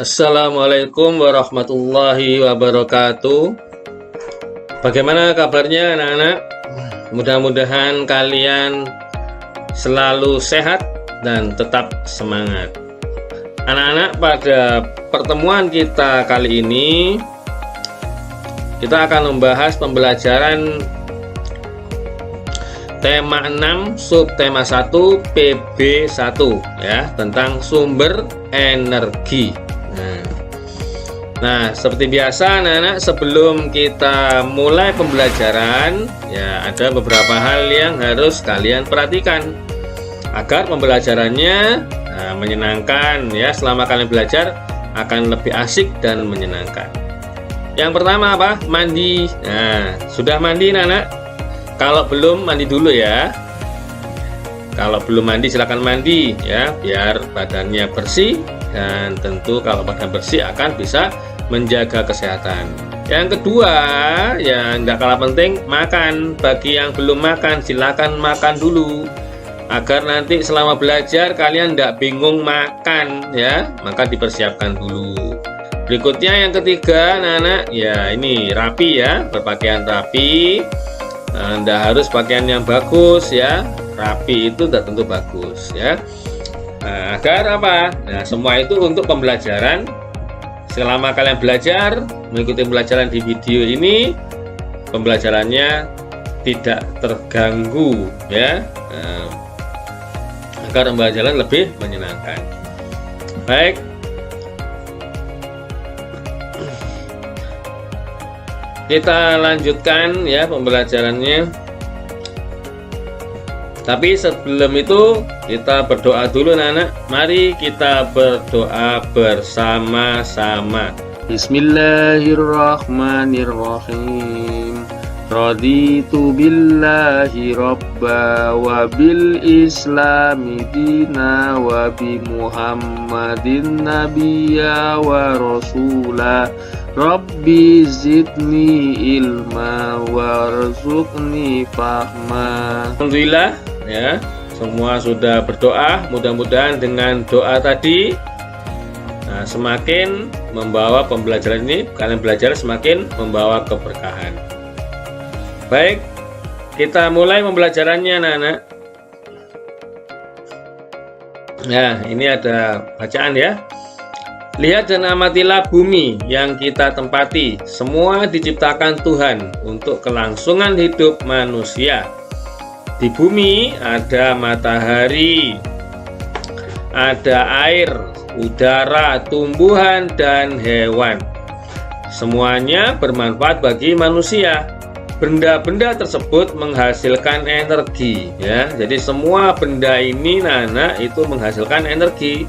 Assalamualaikum warahmatullahi wabarakatuh. Bagaimana kabarnya anak-anak? Mudah-mudahan kalian selalu sehat dan tetap semangat. Anak-anak, pada pertemuan kita kali ini kita akan membahas pembelajaran tema 6 subtema 1 PB1 ya, tentang sumber energi. Nah, seperti biasa anak-anak, sebelum kita mulai pembelajaran ya, ada beberapa hal yang harus kalian perhatikan agar pembelajarannya menyenangkan ya. Selama kalian belajar akan lebih asik dan menyenangkan. Yang pertama apa? Mandi. Nah, sudah mandi anak-anak? Kalau belum, mandi dulu ya. Kalau belum mandi silahkan mandi ya, biar badannya bersih, dan tentu kalau badan bersih akan bisa menjaga kesehatan. Yang kedua, yang tidak kalah penting, makan. Bagi yang belum makan, silakan makan dulu agar nanti selama belajar kalian tidak bingung makan ya, maka dipersiapkan dulu. Berikutnya yang ketiga anak-anak, ya ini rapi ya, berpakaian rapi. Anda harus pakaian yang bagus ya, rapi itu tidak tentu bagus ya. Agar apa? Nah, semua itu untuk pembelajaran. Selama kalian belajar, mengikuti pembelajaran di video ini, pembelajarannya tidak terganggu ya, agar pembelajaran lebih menyenangkan. Baik, kita lanjutkan ya pembelajarannya. Tapi sebelum itu kita berdoa dulu anak-anak. Mari kita berdoa bersama-sama. Bismillahirrahmanirrahim. Raditu billahi robba wa bil islami dina wa bi muhammadin nabiyya wa rasulah. Rabbi zidni ilma warzuqni fahma. Alhamdulillah ya, semua sudah berdoa. Mudah-mudahan dengan doa tadi semakin membawa pembelajaran ini, kalian belajar semakin membawa keberkahan. Baik, kita mulai pembelajarannya anak-anak. Nah, ini ada bacaan ya. Lihat dan amatilah bumi yang kita tempati. Semua diciptakan Tuhan untuk kelangsungan hidup manusia. Di bumi ada matahari, ada air, udara, tumbuhan, dan hewan. Semuanya bermanfaat bagi manusia. Benda-benda tersebut menghasilkan energi ya. Jadi semua benda ini Nana itu menghasilkan energi.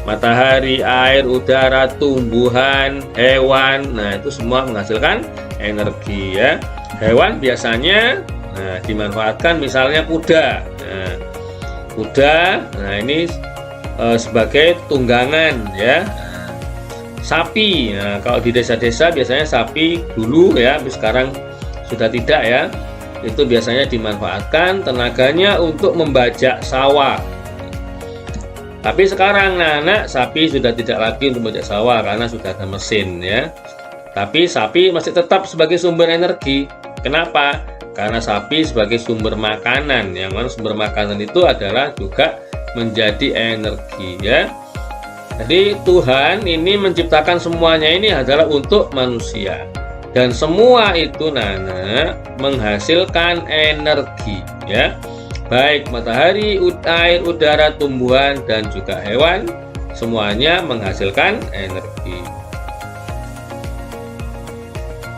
Matahari, air, udara, tumbuhan, hewan, nah itu semua menghasilkan energi ya. Hewan biasanya dimanfaatkan, misalnya kuda. Kuda, ini sebagai tunggangan ya. Sapi, kalau di desa-desa biasanya sapi dulu ya, tapi sekarang sudah tidak ya. Itu biasanya dimanfaatkan tenaganya untuk membajak sawah. Tapi sekarang anak sapi sudah tidak lagi untuk membajak sawah karena sudah ada mesin ya. Tapi sapi masih tetap sebagai sumber energi. Kenapa? Karena sapi sebagai sumber makanan, yang mana sumber makanan itu adalah juga menjadi energi ya. Jadi Tuhan ini menciptakan semuanya ini adalah untuk manusia. Dan semua itu Nana menghasilkan energi ya. Baik matahari, air, udara, tumbuhan, dan juga hewan, semuanya menghasilkan energi.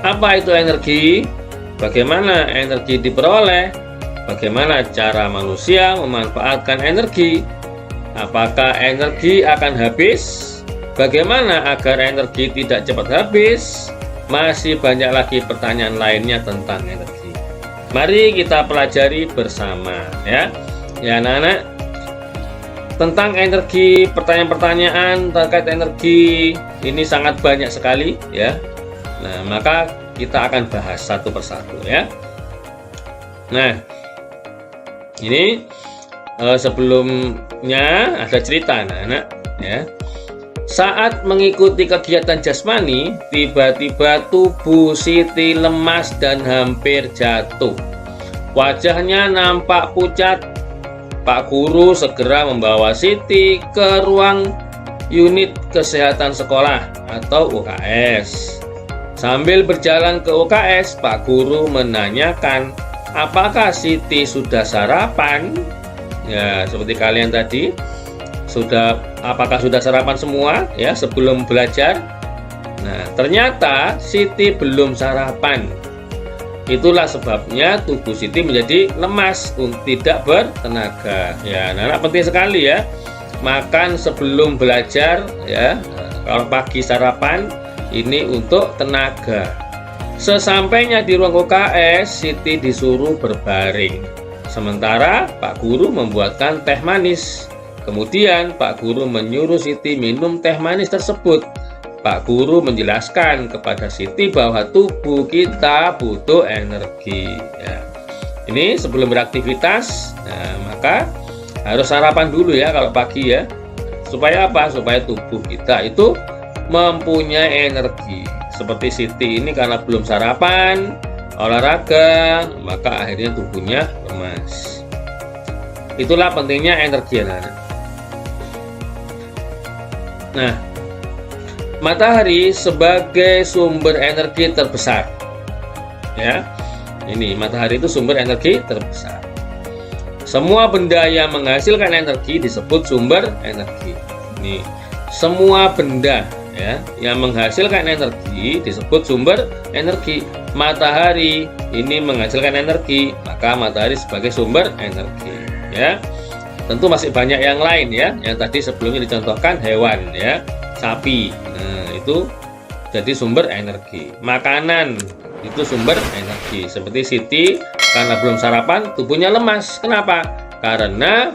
Apa itu energi? Bagaimana energi diperoleh? Bagaimana cara manusia memanfaatkan energi? Apakah energi akan habis? Bagaimana agar energi tidak cepat habis? Masih banyak lagi pertanyaan lainnya tentang energi. Mari kita pelajari bersama ya. Ya anak-anak, tentang energi, pertanyaan-pertanyaan terkait energi ini sangat banyak sekali ya. Nah, maka kita akan bahas satu persatu ya. Nah, ini sebelumnya ada cerita anak-anak ya. Saat mengikuti kegiatan jasmani, tiba-tiba tubuh Siti lemas dan hampir jatuh. Wajahnya nampak pucat. Pak guru segera membawa Siti ke ruang unit kesehatan sekolah atau UKS. Sambil berjalan ke UKS, Pak guru menanyakan, apakah Siti sudah sarapan? Ya, seperti kalian tadi, apakah sudah sarapan semua ya sebelum belajar? Nah, ternyata Siti belum sarapan. Itulah sebabnya tubuh Siti menjadi lemas, tidak bertenaga. Ya, anak penting sekali ya. Makan sebelum belajar ya. Kalau pagi sarapan ini untuk tenaga. Sesampainya di ruang UKS, Siti disuruh berbaring. Sementara Pak guru membuatkan teh manis. Kemudian Pak guru menyuruh Siti minum teh manis tersebut. Pak guru menjelaskan kepada Siti bahwa tubuh kita butuh energi. Ya. Ini sebelum beraktivitas, maka harus sarapan dulu ya kalau pagi ya. Supaya apa? Supaya tubuh kita itu mempunyai energi. Seperti Siti ini karena belum sarapan, olahraga, maka akhirnya tubuhnya lemas. Itulah pentingnya energi anak-anak. Nah, matahari sebagai sumber energi terbesar. Ya. Ini matahari itu sumber energi terbesar. Semua benda yang menghasilkan energi disebut sumber energi. Ini semua benda ya yang menghasilkan energi disebut sumber energi. Matahari ini menghasilkan energi, maka matahari sebagai sumber energi ya. Tentu masih banyak yang lain ya, yang tadi sebelumnya dicontohkan hewan ya, sapi. Nah, itu jadi sumber energi. Makanan itu sumber energi. Seperti Siti karena belum sarapan, tubuhnya lemas. Kenapa? Karena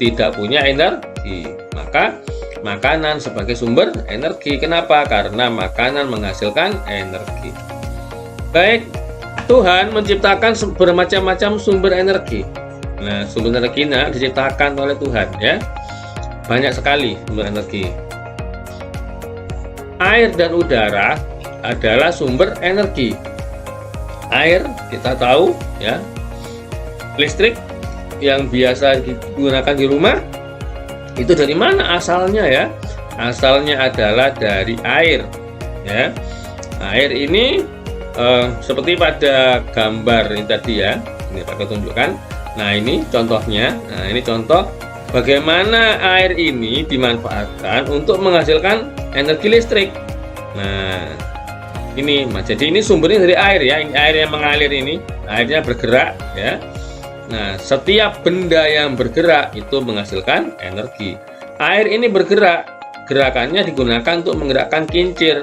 tidak punya energi. Maka makanan sebagai sumber energi. Kenapa? Karena makanan menghasilkan energi. Baik, Tuhan menciptakan bermacam-macam sumber energi. Nah, sumber energi diciptakan oleh Tuhan ya. Banyak sekali sumber energi. Air dan udara adalah sumber energi. Air kita tahu ya. Listrik yang biasa digunakan di rumah itu dari mana asalnya ya? Asalnya adalah dari air ya. Air ini seperti pada gambar ini tadi ya. Ini pakai tunjukkan. Nah, ini contohnya. Nah, ini contoh bagaimana air ini dimanfaatkan untuk menghasilkan energi listrik. Nah, ini jadi ini sumbernya dari air ya. Ini air yang mengalir ini, airnya bergerak ya. Nah, setiap benda yang bergerak itu menghasilkan energi. Air ini bergerak, gerakannya digunakan untuk menggerakkan kincir.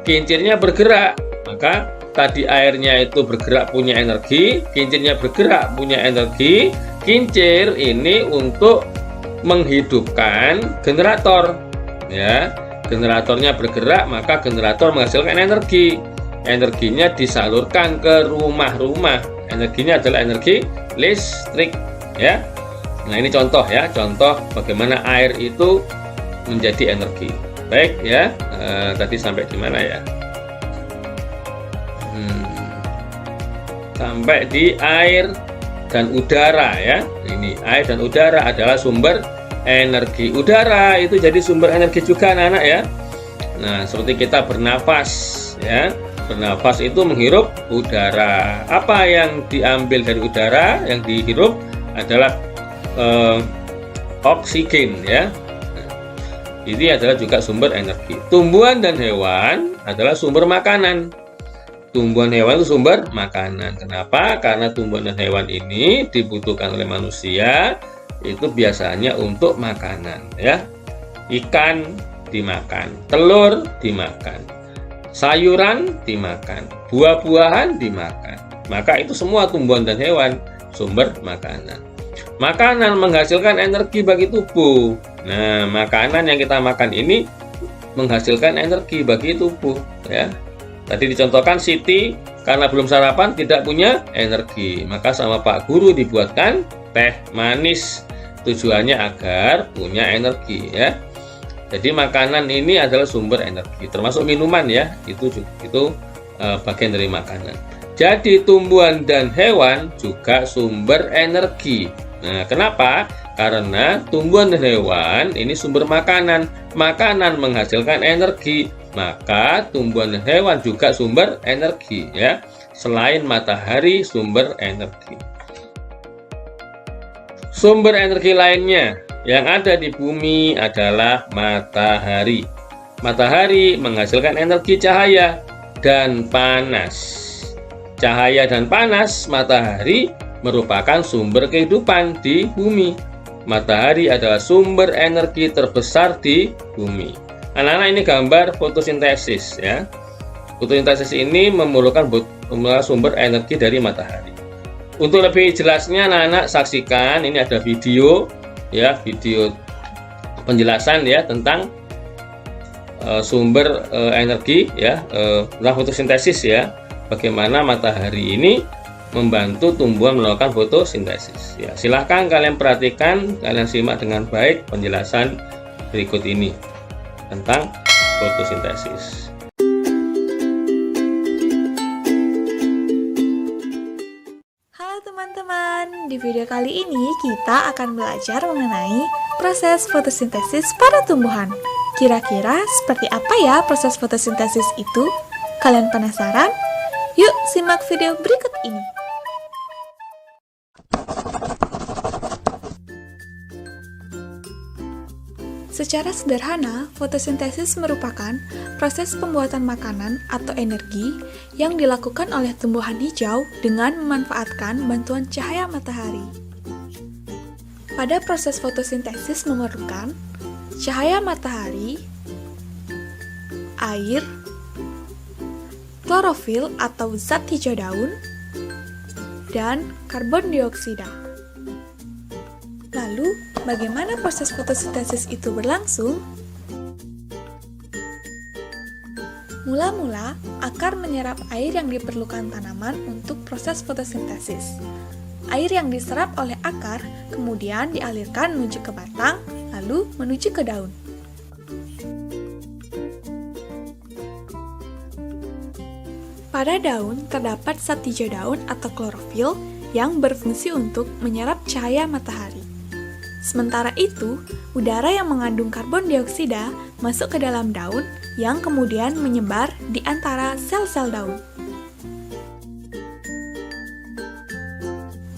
Kincirnya bergerak, maka tadi airnya itu bergerak punya energi, kincirnya bergerak punya energi. Kincir ini untuk menghidupkan generator ya. Generatornya bergerak, maka generator menghasilkan energi. Energinya disalurkan ke rumah-rumah. Energinya adalah energi listrik ya. Nah, ini contoh ya, contoh bagaimana air itu menjadi energi. Baik ya, tadi sampai di mana ya? Sampai di air dan udara ya. Ini air dan udara adalah sumber energi. Udara itu jadi sumber energi juga anak-anak ya. Nah, seperti kita bernafas ya. Bernafas itu menghirup udara. Apa yang diambil dari udara yang dihirup adalah oksigen ya. Ini adalah juga sumber energi. Tumbuhan dan hewan adalah sumber makanan. Tumbuhan hewan itu sumber makanan. Kenapa? Karena tumbuhan dan hewan ini dibutuhkan oleh manusia itu biasanya untuk makanan ya. Ikan dimakan, telur dimakan, sayuran dimakan, buah-buahan dimakan. Maka itu semua tumbuhan dan hewan sumber makanan. Makanan menghasilkan energi bagi tubuh. Nah, makanan yang kita makan ini menghasilkan energi bagi tubuh ya. Tadi dicontohkan Siti karena belum sarapan tidak punya energi, maka sama Pak Guru dibuatkan teh manis. Tujuannya agar punya energi ya. Jadi makanan ini adalah sumber energi, termasuk minuman ya, itu bagian dari makanan. Jadi tumbuhan dan hewan juga sumber energi. Nah, kenapa? Karena tumbuhan dan hewan ini sumber makanan. Makanan menghasilkan energi, maka tumbuhan dan hewan juga sumber energi ya. Selain matahari sumber energi. Sumber energi lainnya yang ada di bumi adalah matahari. Matahari menghasilkan energi cahaya dan panas. Cahaya dan panas matahari merupakan sumber kehidupan di bumi. Matahari adalah sumber energi terbesar di bumi. Anak-anak, ini gambar fotosintesis ya. Fotosintesis ini memerlukan sumber energi dari matahari. Untuk lebih jelasnya anak-anak saksikan, ini ada video ya, video penjelasan ya tentang sumber energi ya, tentang fotosintesis ya, bagaimana matahari ini membantu tumbuhan melakukan fotosintesis ya. Silahkan kalian perhatikan, kalian simak dengan baik penjelasan berikut ini tentang fotosintesis. Teman-teman, di video kali ini kita akan belajar mengenai proses fotosintesis pada tumbuhan. Kira-kira seperti apa ya proses fotosintesis itu? Kalian penasaran? Yuk simak video berikut ini. Secara sederhana, fotosintesis merupakan proses pembuatan makanan atau energi yang dilakukan oleh tumbuhan hijau dengan memanfaatkan bantuan cahaya matahari. Pada proses fotosintesis memerlukan cahaya matahari, air, klorofil atau zat hijau daun, dan karbon dioksida. Lalu, bagaimana proses fotosintesis itu berlangsung? Mula-mula, akar menyerap air yang diperlukan tanaman untuk proses fotosintesis. Air yang diserap oleh akar kemudian dialirkan menuju ke batang, lalu menuju ke daun. Pada daun terdapat zat hijau daun atau klorofil yang berfungsi untuk menyerap cahaya matahari. Sementara itu, udara yang mengandung karbon dioksida masuk ke dalam daun yang kemudian menyebar di antara sel-sel daun.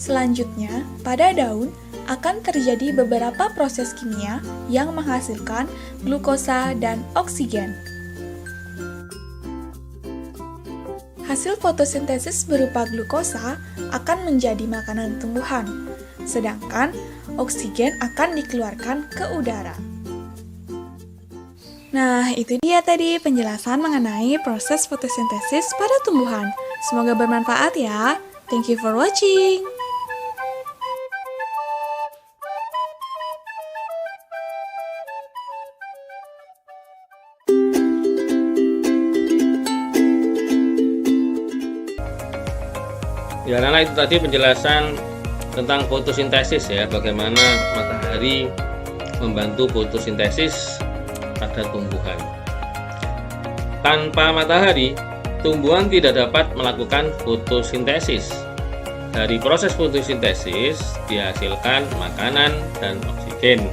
Selanjutnya, pada daun akan terjadi beberapa proses kimia yang menghasilkan glukosa dan oksigen. Hasil fotosintesis berupa glukosa akan menjadi makanan tumbuhan, sedangkan oksigen akan dikeluarkan ke udara. Nah, itu dia tadi penjelasan mengenai proses fotosintesis pada tumbuhan. Semoga bermanfaat ya. Thank you for watching. Ya, anak-anak, itu tadi penjelasan tentang fotosintesis ya, bagaimana matahari membantu fotosintesis pada tumbuhan. Tanpa matahari, tumbuhan tidak dapat melakukan fotosintesis. Dari proses fotosintesis dihasilkan makanan dan oksigen.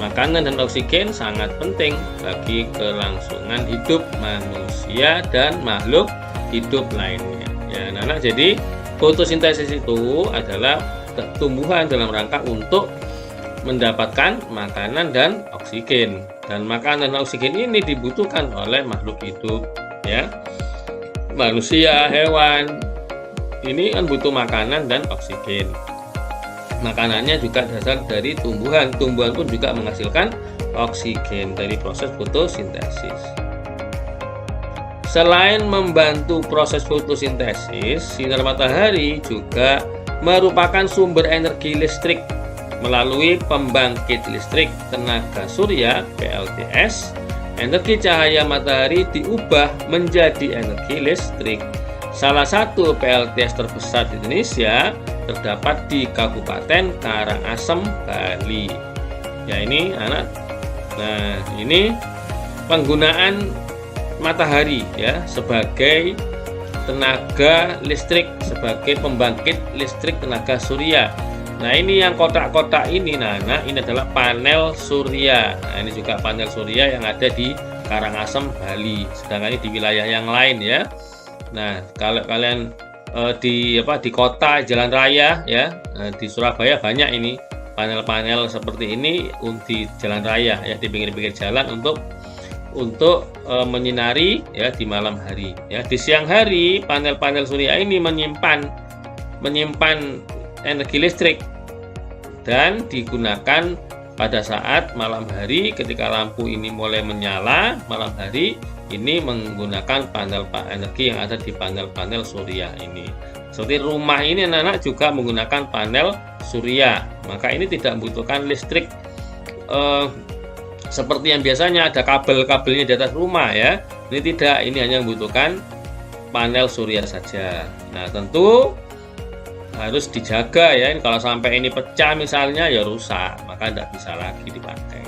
Makanan dan oksigen sangat penting bagi kelangsungan hidup manusia dan makhluk hidup lainnya. Ya, anak-anak, jadi fotosintesis itu adalah tumbuhan dalam rangka untuk mendapatkan makanan dan oksigen. Dan makanan dan oksigen ini dibutuhkan oleh makhluk hidup ya. Manusia, hewan ini kan butuh makanan dan oksigen. Makanannya juga berasal dari tumbuhan. Tumbuhan pun juga menghasilkan oksigen dari proses fotosintesis. Selain membantu proses fotosintesis, sinar matahari juga merupakan sumber energi listrik melalui pembangkit listrik tenaga surya (PLTS). Energi cahaya matahari diubah menjadi energi listrik. Salah satu PLTS terbesar di Indonesia terdapat di Kabupaten Karangasem, Bali. Ya, ini anak Nah, ini penggunaan matahari ya sebagai tenaga listrik, sebagai pembangkit listrik tenaga surya. Nah, ini yang kotak-kotak ini, nah ini adalah panel surya. Nah, ini juga panel surya yang ada di Karangasem, Bali. Sedangkan ini di wilayah yang lain ya. Nah, kalau kalian di kota jalan raya ya, di Surabaya banyak ini panel-panel seperti ini di jalan raya ya, di pinggir-pinggir jalan untuk menyinari ya di malam hari ya. Di siang hari panel-panel surya ini menyimpan energi listrik dan digunakan pada saat malam hari. Ketika lampu ini mulai menyala malam hari, ini menggunakan panel energi yang ada di panel-panel surya ini. Seperti rumah ini anak-anak juga menggunakan panel surya, maka ini tidak membutuhkan listrik seperti yang biasanya ada kabel-kabelnya di atas rumah ya. Ini tidak, ini hanya membutuhkan panel surya saja. Nah, tentu harus dijaga ya. Kalau sampai ini pecah misalnya ya rusak, maka tidak bisa lagi dipakai.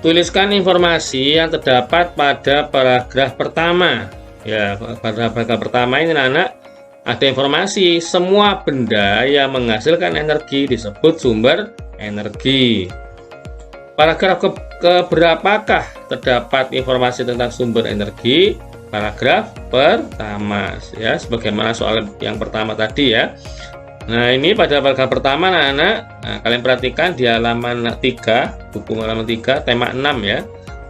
Tuliskan informasi yang terdapat pada paragraf pertama. Ya, pada paragraf pertama ini anak ada informasi semua benda yang menghasilkan energi disebut sumber energi. Paragraf keberapakah terdapat informasi tentang sumber energi? Paragraf pertama ya, sebagaimana soal yang pertama tadi ya. Nah, ini pada paragraf pertama anak-anak, kalian perhatikan di halaman 3, buku halaman 3, tema 6 ya.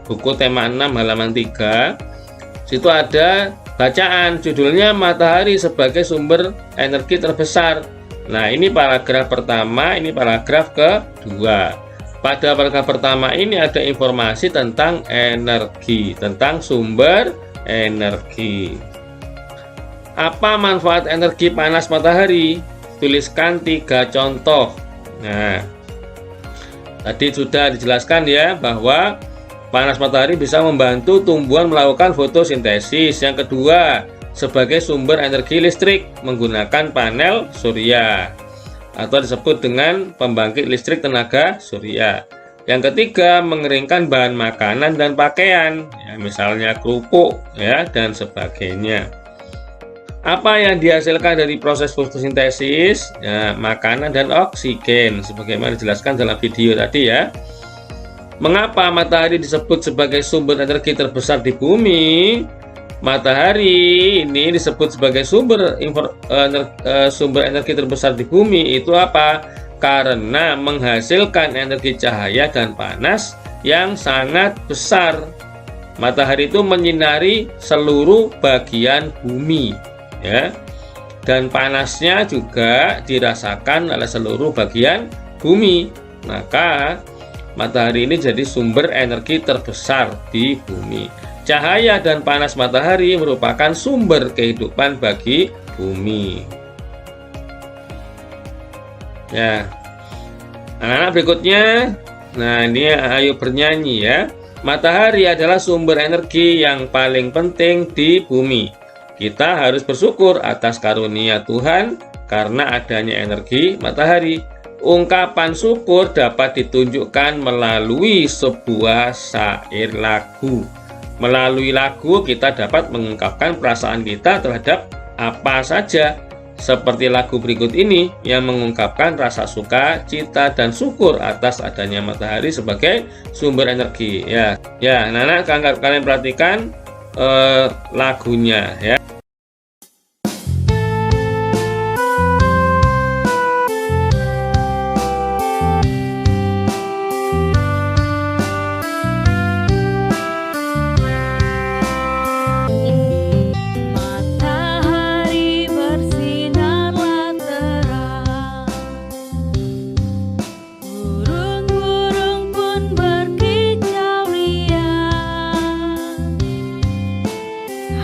Buku tema 6 halaman 3. Situ ada bacaan judulnya matahari sebagai sumber energi terbesar. Nah, ini paragraf pertama, ini paragraf kedua. Pada paragraf pertama ini ada informasi tentang energi, tentang sumber energi. Apa manfaat energi panas matahari? Tuliskan 3 contoh. Nah, tadi sudah dijelaskan ya bahwa panas matahari bisa membantu tumbuhan melakukan fotosintesis. Yang kedua, sebagai sumber energi listrik menggunakan panel surya atau disebut dengan pembangkit listrik tenaga surya. Yang ketiga, mengeringkan bahan makanan dan pakaian, ya, misalnya kerupuk ya dan sebagainya. Apa yang dihasilkan dari proses fotosintesis? Ya, makanan dan oksigen, sebagaimana dijelaskan dalam video tadi ya. Mengapa matahari disebut sebagai sumber energi terbesar di bumi? Matahari ini disebut sebagai sumber energi terbesar di bumi itu apa? Karena menghasilkan energi cahaya dan panas yang sangat besar. Matahari itu menyinari seluruh bagian bumi ya. Dan panasnya juga dirasakan oleh seluruh bagian bumi. Maka matahari ini jadi sumber energi terbesar di bumi. Cahaya dan panas matahari merupakan sumber kehidupan bagi bumi. Ya, anak-anak berikutnya, nah ini ayo bernyanyi ya. Matahari adalah sumber energi yang paling penting di bumi. Kita harus bersyukur atas karunia Tuhan karena adanya energi matahari. Ungkapan syukur dapat ditunjukkan melalui sebuah syair lagu. Melalui lagu kita dapat mengungkapkan perasaan kita terhadap apa saja. Seperti lagu berikut ini yang mengungkapkan rasa suka, cita, dan syukur atas adanya matahari sebagai sumber energi. Ya, anak-anak kalian perhatikan lagunya ya.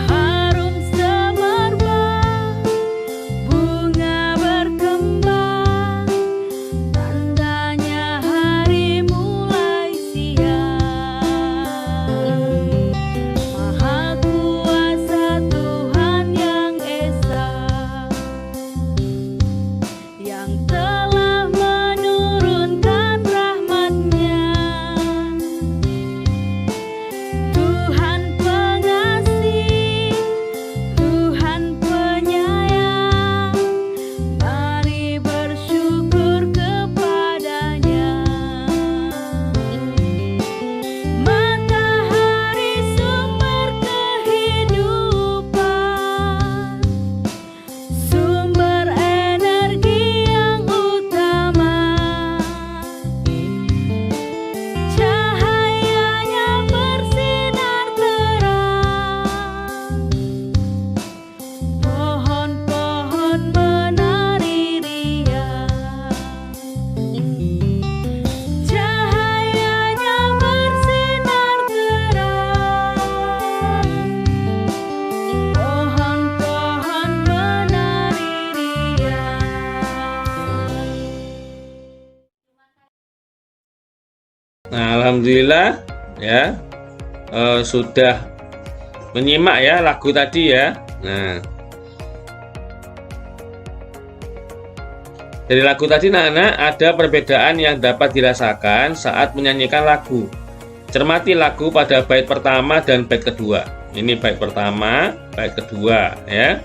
Harum Nah, alhamdulillah ya, sudah menyimak ya lagu tadi ya. Nah, dari lagu tadi anak-anak ada perbedaan yang dapat dirasakan saat menyanyikan lagu. Cermati lagu pada bait pertama dan bait kedua. Ini bait pertama, bait kedua ya.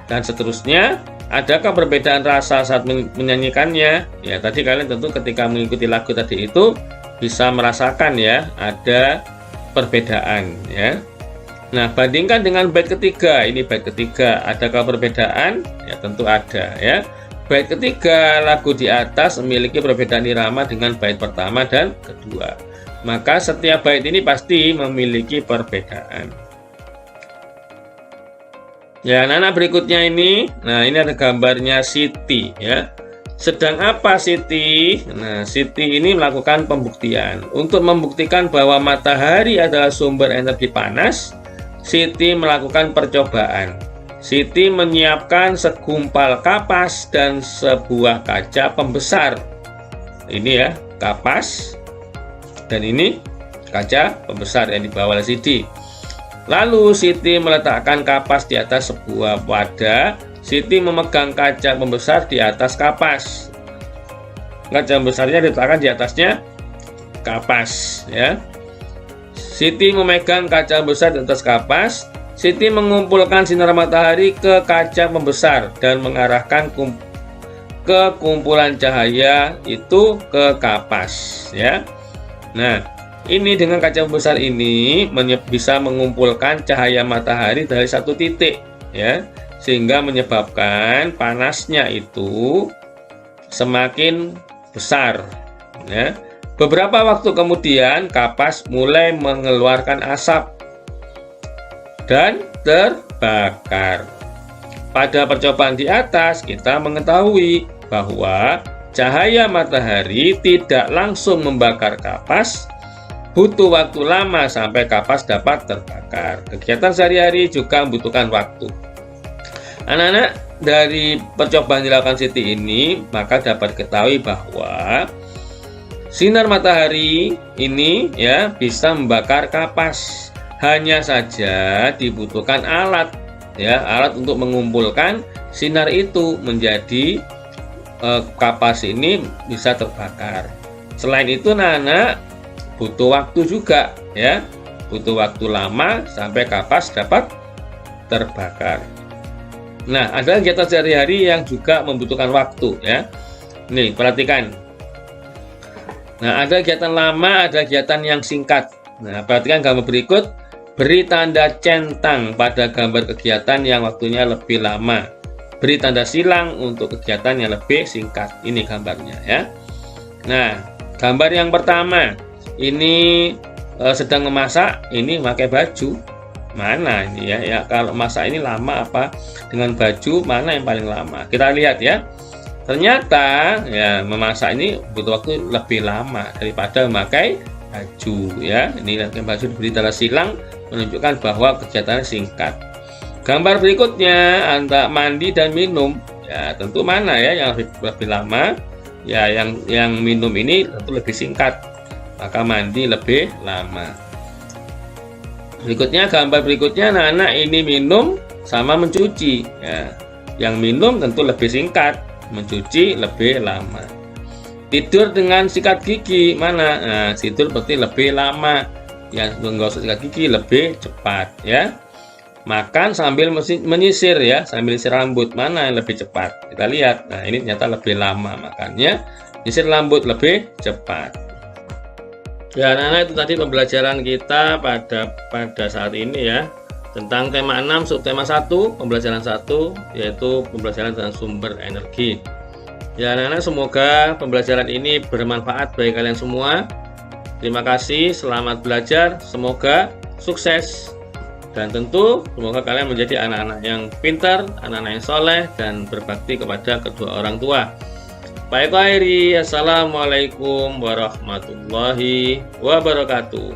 Dan seterusnya, adakah perbedaan rasa saat menyanyikannya? Ya, tadi kalian tentu ketika mengikuti lagu tadi itu bisa merasakan ya, ada perbedaan ya. Nah, bandingkan dengan bait ketiga. Ini bait ketiga, adakah perbedaan? Ya, tentu ada ya. Bait ketiga, lagu di atas memiliki perbedaan irama dengan bait pertama dan kedua. Maka setiap bait ini pasti memiliki perbedaan. Ya, anak-anak berikutnya ini. Nah, ini ada gambarnya Siti ya. Sedang apa Siti? Nah, Siti ini melakukan pembuktian. Untuk membuktikan bahwa matahari adalah sumber energi panas, Siti melakukan percobaan. Siti menyiapkan segumpal kapas dan sebuah kaca pembesar. Ini ya, kapas. Dan ini kaca pembesar yang dibawa oleh Siti. Lalu Siti meletakkan kapas di atas sebuah wadah. Siti memegang kaca pembesar di atas kapas. Kaca besarnya diletakkan di atasnya kapas ya. Siti memegang kaca besar di atas kapas. Siti mengumpulkan sinar matahari ke kaca pembesar dan mengarahkan ke kumpulan cahaya itu ke kapas ya. Nah, ini dengan kaca pembesar ini bisa mengumpulkan cahaya matahari dari satu titik ya, sehingga menyebabkan panasnya itu semakin besar ya. Beberapa waktu kemudian kapas mulai mengeluarkan asap dan terbakar. Pada percobaan di atas kita mengetahui bahwa cahaya matahari tidak langsung membakar kapas, butuh waktu lama sampai kapas dapat terbakar. Kegiatan sehari-hari juga membutuhkan waktu. Anak-anak, dari percobaan dilakukan Siti ini, maka dapat diketahui bahwa sinar matahari ini ya bisa membakar kapas. Hanya saja dibutuhkan alat ya, alat untuk mengumpulkan sinar itu menjadi kapas ini bisa terbakar. Selain itu, anak-anak, butuh waktu juga ya, butuh waktu lama sampai kapas dapat terbakar. Nah, ada kegiatan sehari-hari yang juga membutuhkan waktu ya. Nih, perhatikan. Nah, ada kegiatan lama, ada kegiatan yang singkat. Nah, perhatikan gambar berikut. Beri tanda centang pada gambar kegiatan yang waktunya lebih lama. Beri tanda silang untuk kegiatan yang lebih singkat. Ini gambarnya ya. Nah, gambar yang pertama. Ini sedang memasak, ini pakai baju. Mana ini ya, kalau masak ini lama apa dengan baju, mana yang paling lama? Kita lihat ya. Ternyata ya memasak ini butuh waktu lebih lama daripada memakai baju ya. Ini pakai baju diberi tanda silang menunjukkan bahwa kegiatannya singkat. Gambar berikutnya antara mandi dan minum. Ya, tentu mana ya yang lebih lama? Ya, yang minum ini tentu lebih singkat. Maka mandi lebih lama. Berikutnya, gambar berikutnya, anak-anak, ini minum sama mencuci ya. Yang minum tentu lebih singkat, mencuci lebih lama. Tidur dengan sikat gigi, mana? Nah, tidur berarti lebih lama. Yang menggosok sikat gigi lebih cepat ya. Makan sambil menyisir ya, sambil menyisir rambut, mana yang lebih cepat? Kita lihat. Nah, ini ternyata lebih lama makannya. Menyisir rambut lebih cepat. Ya, anak-anak, itu tadi pembelajaran kita pada saat ini ya, tentang tema 6 subtema 1, pembelajaran 1, yaitu pembelajaran tentang sumber energi. Ya, anak-anak, semoga pembelajaran ini bermanfaat bagi kalian semua. Terima kasih, selamat belajar, semoga sukses, dan tentu semoga kalian menjadi anak-anak yang pintar, anak-anak yang soleh, dan berbakti kepada kedua orang tua. Baik, akhiri, assalamualaikum warahmatullahi wabarakatuh.